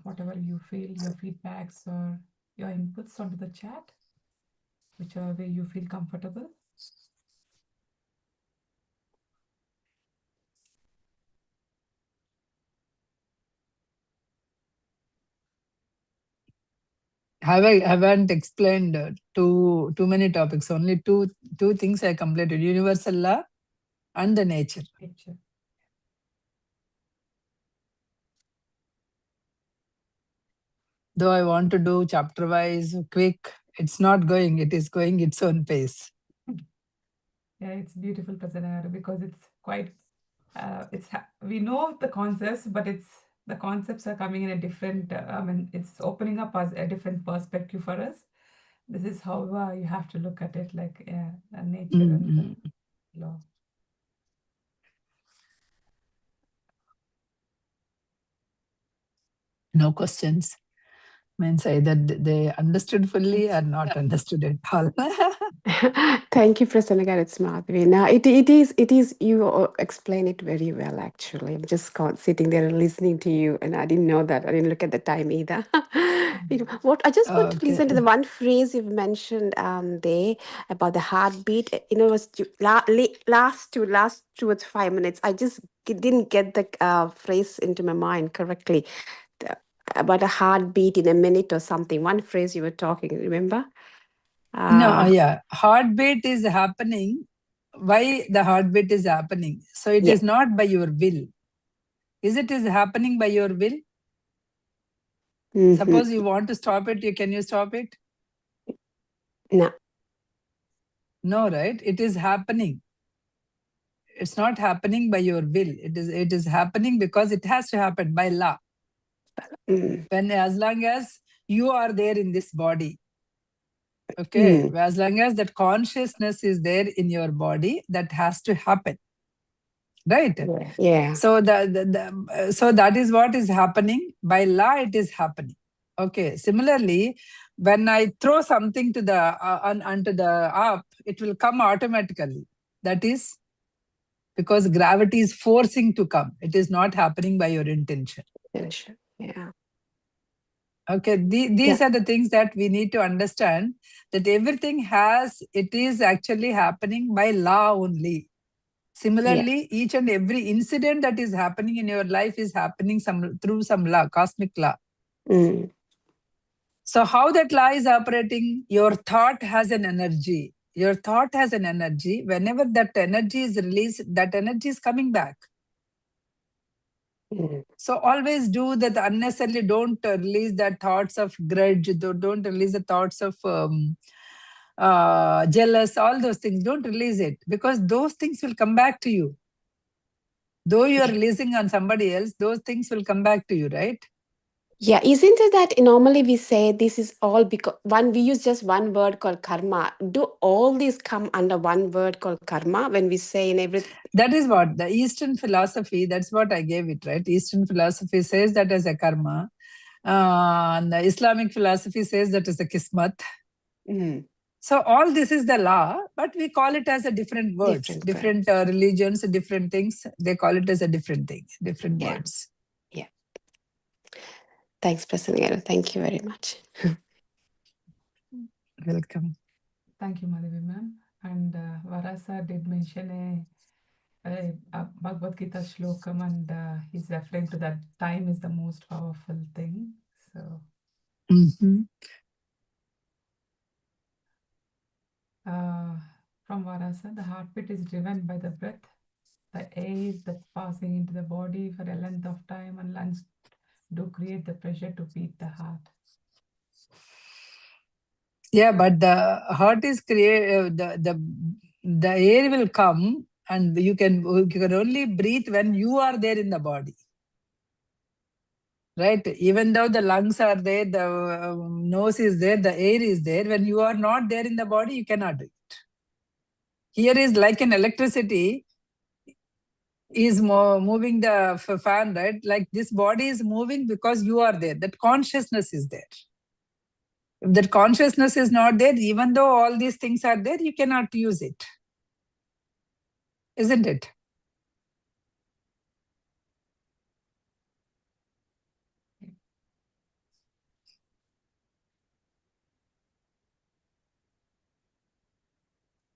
whatever you feel, your feedbacks or your inputs onto the chat, whichever way you feel comfortable. I haven't explained too many topics. Only two things I completed: universal law and the nature. Though I want to do chapter wise, quick, it's not going. It is going its own pace. Yeah, it's beautiful, Prasanna, because it's quite. We know the concepts, but the concepts are coming in a different. It's opening up as a different perspective for us. This is how you have to look at it, like nature and law. No questions. Means either they understood fully or not understood at all. Thank you, Prasanna. It's Madhvi. Now, it is, you explain it very well, actually. I'm just sitting there and listening to you, and I didn't know that. I didn't look at the time either. What I just want to listen to the one phrase you've mentioned there about the heartbeat. It was last 2 or 5 minutes. I just didn't get the phrase into my mind correctly. About a heartbeat in a minute or something. One phrase you were talking, remember? No, heartbeat is happening. Why the heartbeat is happening? So it is not by your will. Is happening by your will? Suppose you want to stop it, can you stop it? No. No, right? It is happening. It's not happening by your will. It is happening because it has to happen by law. When as long as you are there in this body, okay, as long as that consciousness is there in your body, that has to happen, right? Yeah. So so that is what is happening by law. It is happening. Okay. Similarly, when I throw something to the onto the up, it will come automatically. That is because gravity is forcing to come. It is not happening by your intention. Yeah. Okay, these are the things that we need to understand, that everything it is actually happening by law only. Similarly, each and every incident that is happening in your life is happening through some law, cosmic law. So how that law is operating? Your thought has an energy. Your thought has an energy. Whenever that energy is released, that energy is coming back. So always do that unnecessarily. Don't release the thoughts of grudge. Don't release the thoughts of jealous, all those things. Don't release it, because those things will come back to you. Though you are releasing on somebody else, those things will come back to you, right? Yeah, isn't it that normally we say this is all because we use just one word called karma. Do all these come under one word called karma when we say in everything? That is what the Eastern philosophy, that's what I gave it, right? Eastern philosophy says that as a karma. And the Islamic philosophy says that is a kismat. So all this is the law, but we call it as a different words, different religions, different things. They call it as a different thing, different words. Yeah. Thanks, Prasanna. Thank you very much. Welcome. Thank you, Madhavi ma'am. And Varasa did mention a Bhagavad Gita shlokam, and he's referring to that time is the most powerful thing. So, from Varasa, the heartbeat is driven by the breath, the air that's passing into the body for a length of time, and lungs do create the pressure to beat the heart. Yeah, but the heart is the air will come, and you can only breathe when you are there in the body. Right? Even though the lungs are there, the nose is there, the air is there. When you are not there in the body, you cannot do it. Here is like an electricity is moving the fan, right? Like this body is moving because you are there. That consciousness is there. If that consciousness is not there, even though all these things are there, you cannot use it. Isn't it?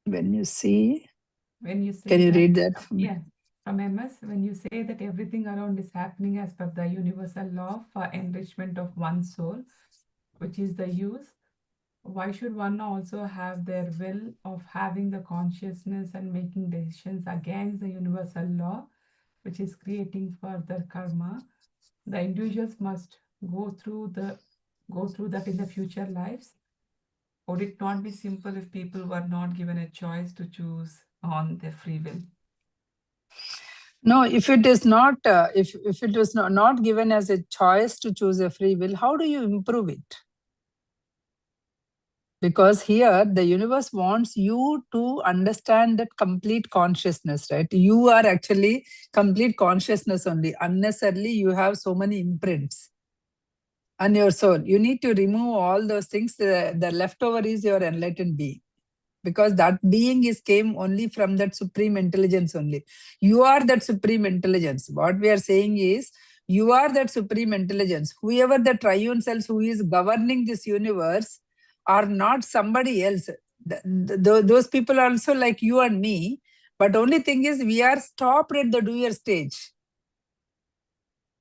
When you say can you read that for me? Yeah, from MS, when you say that everything around is happening as per the universal law for enrichment of one's soul, which is the use, why should one also have their will of having the consciousness and making decisions against the universal law, which is creating further karma? The individuals must go through that in the future lives. Would it not be simple if people were not given a choice to choose on their free will? No, if it is not, if it was not given as a choice to choose a free will, how do you improve it? Because here the universe wants you to understand that complete consciousness, right? You are actually complete consciousness only. Unnecessarily, you have so many imprints on your soul. You need to remove all those things. The leftover is your enlightened being. Because that being came only from that supreme intelligence only. You are that supreme intelligence. What we are saying is, you are that supreme intelligence. Whoever the triune self who is governing this universe are not somebody else. Those people are also like you and me. But only thing is, we are stopped at the doer stage.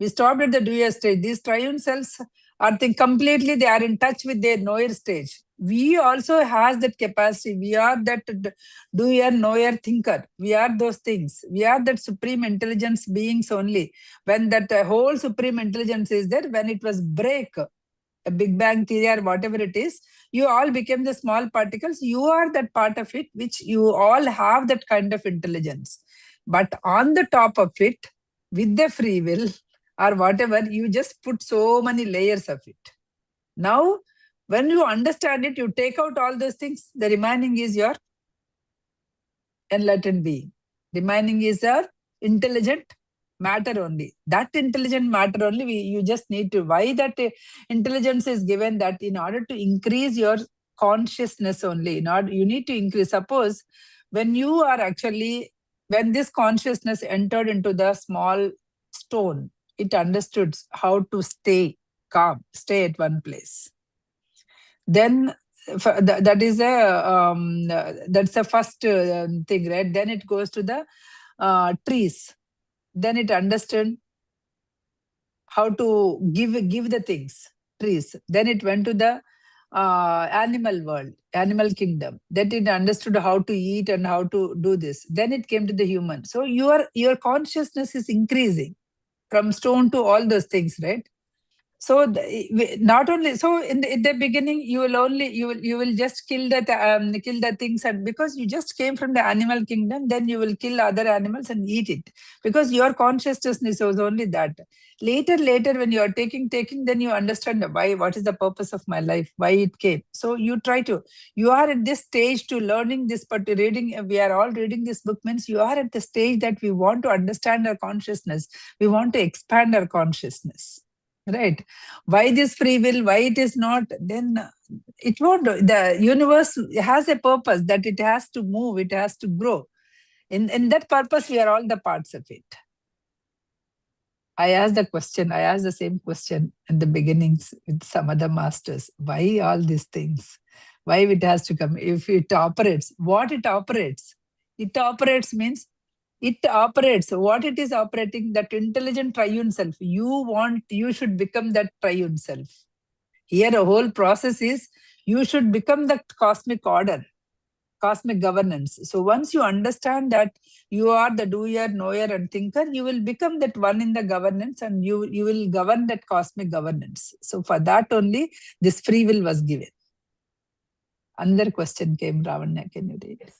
We stopped at the doer stage. These triune selves are completely, they are in touch with their knower stage. We also has that capacity. We are that doer, knower, thinker. We are those things. We are that supreme intelligence beings only. When that whole supreme intelligence is there, when it was break, a Big Bang theory or whatever it is, you all became the small particles. You are that part of it, which you all have that kind of intelligence. But on the top of it, with the free will, or whatever, you just put so many layers of it. Now, when you understand it, you take out all those things, the remaining is your enlightened being. Remaining is your intelligent matter only. That intelligent matter only, you just need to, why that intelligence is given, that in order to increase your consciousness only, you need to increase. Suppose when you are actually, when this consciousness entered into the small stone, it understood how to stay calm, stay at one place. Then that is that's the first thing, right? Then it goes to the trees. Then it understood how to give the things, trees. Then it went to the animal world, animal kingdom. Then it understood how to eat and how to do this. Then it came to the human. So your consciousness is increasing from stone to all those things, right? So not only so in the beginning, you will just kill the things, and because you just came from the animal kingdom, then you will kill other animals and eat it, because your consciousness was only that. Later when you are taking, then you understand why, what is the purpose of my life, why it came. So you are at this stage to learning this, but reading, we are all reading this book, means you are at the stage that we want to understand our consciousness, we want to expand our consciousness. Right? Why this free will? Why it is not? Then it won't. The universe has a purpose, that it has to move, it has to grow. In that purpose, we are all the parts of it. I asked the same question in the beginnings with some other masters. Why all these things? Why it has to come? If it operates, what it operates? It operates means it operates. What it is operating? That intelligent triune self. You should become that triune self. Here, the whole process is you should become the cosmic order, cosmic governance. So once you understand that you are the doer, knower, and thinker, you will become that one in the governance, and you will govern that cosmic governance. So for that only, this free will was given. Another question came, Ravanya, can you read? Yes.